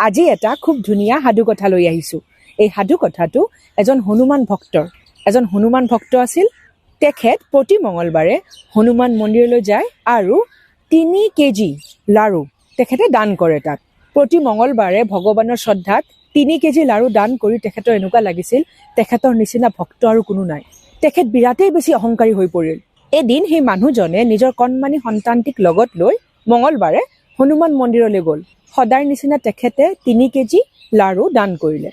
আজি এটা খুব ধুনীয়া সাধু কথা লৈ আহিছো। এই সাধু কথাটো এজন হনুমান ভক্ত আছিল। তেখেত প্ৰতি মঙলবাৰে হনুমান মন্দিৰলৈ যায় আৰু 3 কেজি লাৰু তেখেতে দান কৰে। তাত প্ৰতি মঙলবাৰে ভগৱানৰ শ্ৰদ্ধাত 3 কেজি লাৰু দান কৰি তেখেতৰ এনেকুৱা লাগিছিল তেখেতৰ নিচিনা ভক্ত আৰু কোনো নাই। তেখেত বিৰাটেই বেছি অহংকাৰী হৈ পৰিল। এদিন সেই মানুহজনে নিজৰ কণমানি সন্তানটিক লগত লৈ মঙলবাৰে হনুমান মন্দিৰলৈ গ'ল। সদায় নিচিনা তেখেতে 3 কেজি লাৰু দান কৰিলে।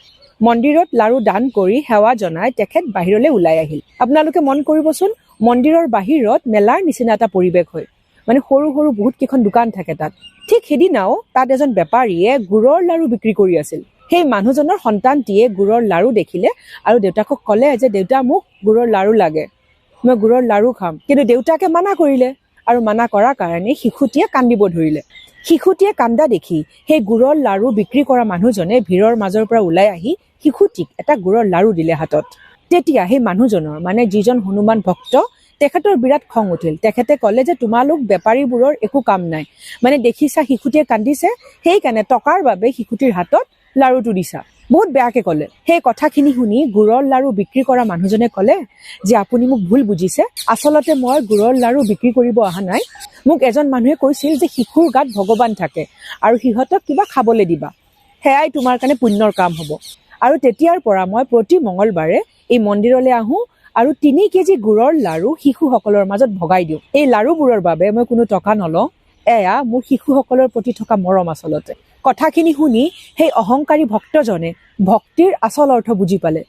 মন্দিৰত লাৰু দান কৰি সেৱা জনাই তেখেত বাহিৰলৈ ওলাই আহিল। আপোনালোকে মন কৰিবচোন, মন্দিৰৰ বাহিৰত মেলাৰ নিচিনা এটা পৰিৱেশ হয়, মানে সৰু সৰু বহুত কেইখন দোকান থাকে তাত। ঠিক সেইদিনাও তাত এজন বেপাৰীয়ে গুড়ৰ লাৰু বিক্ৰী কৰি আছিল। সেই মানুহজনৰ সন্তানটিয়ে গুড়ৰ লাৰু দেখিলে আৰু দেউতাকক ক'লে যে দেউতা, মোক গুড়ৰ লাৰু লাগে, মই গুড়ৰ লাৰু খাম। কিন্তু দেউতাকে মানা কৰিলে আৰু মানা কৰাৰ কাৰণে শিশুটিয়ে কান্দিব ধৰিলে। শিশুটিয়ে কান্দা দেখি সেই গুড়ৰ লাৰু বিক্ৰী কৰা মানুহজনে ভিৰৰ মাজৰ পৰা ওলাই আহি শিশুটিক এটা গুড়ৰ লাৰু দিলে হাতত। তেতিয়া সেই মানুহজনৰ, মানে যিজন হনুমান ভক্ত, তেখেতৰ বিৰাট খং উঠিল। তেখেতে ক'লে যে তোমালোক বেপাৰীবোৰৰ একো কাম নাই, মানে দেখিছা শিশুটিয়ে কান্দিছে, সেইকাৰণে টকাৰ বাবে শিশুটিৰ হাতত লাৰুটো দিছা। বহুত বেয়াকে ক'লে। সেই কথাখিনি শুনি গুড়ৰ লাৰু বিক্ৰী কৰা মানুহজনে ক'লে যে আপুনি মোক ভুল বুজিছে, আচলতে মই গুড়ৰ লাৰু বিক্ৰী কৰিব অহা নাই। মোক এজন মানুহে কৈছিল যে শিশুৰ গাত ভগৱান থাকে আৰু সিহঁতক কিবা খাবলৈ দিবা, সেয়াই তোমাৰ কাৰণে পুণ্যৰ কাম হ'ব। আৰু তেতিয়াৰ পৰা মই প্ৰতি মঙলবাৰে এই মন্দিৰলৈ আহোঁ আৰু 3 কেজি গুড়ৰ লাৰু শিশুসকলৰ মাজত ভগাই দিওঁ। এই লাৰুবোৰৰ বাবে মই কোনো টকা নলওঁ, এয়া মোৰ শিশুসকলৰ প্ৰতি থকা মৰম। আচলতে কথাখিনি শুনি সেই অহংকাৰী ভক্তজনে ভক্তিৰ আচল অৰ্থ বুজি পালে।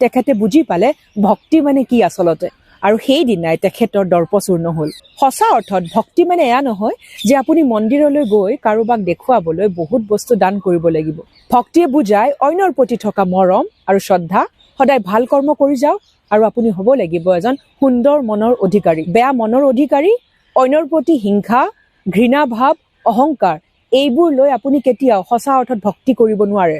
তেখেতে বুজি পালে ভক্তি মানে কি আচলতে, আৰু সেইদিনাই তেখেতৰ দৰ্পচূৰ্ণ হ'ল। সঁচা অৰ্থত ভক্তি মানে এয়া নহয় যে আপুনি মন্দিৰলৈ গৈ কাৰোবাক দেখুৱাবলৈ বহুত বস্তু দান কৰিব লাগিব। ভক্তিয়ে বুজাই অন্যৰ প্ৰতি থকা মৰম আৰু শ্ৰদ্ধা। সদায় ভাল কৰ্ম কৰি যাওক আৰু আপুনি হ'ব লাগিব এজন সুন্দৰ মনৰ অধিকাৰী। বেয়া মনৰ অধিকাৰী, অন্যৰ প্ৰতি হিংসা, ঘৃণা ভাৱ, অহংকাৰ, এইবোৰ লৈ আপুনি কেতিয়াও সঁচা অৰ্থত ভক্তি কৰিব নোৱাৰে।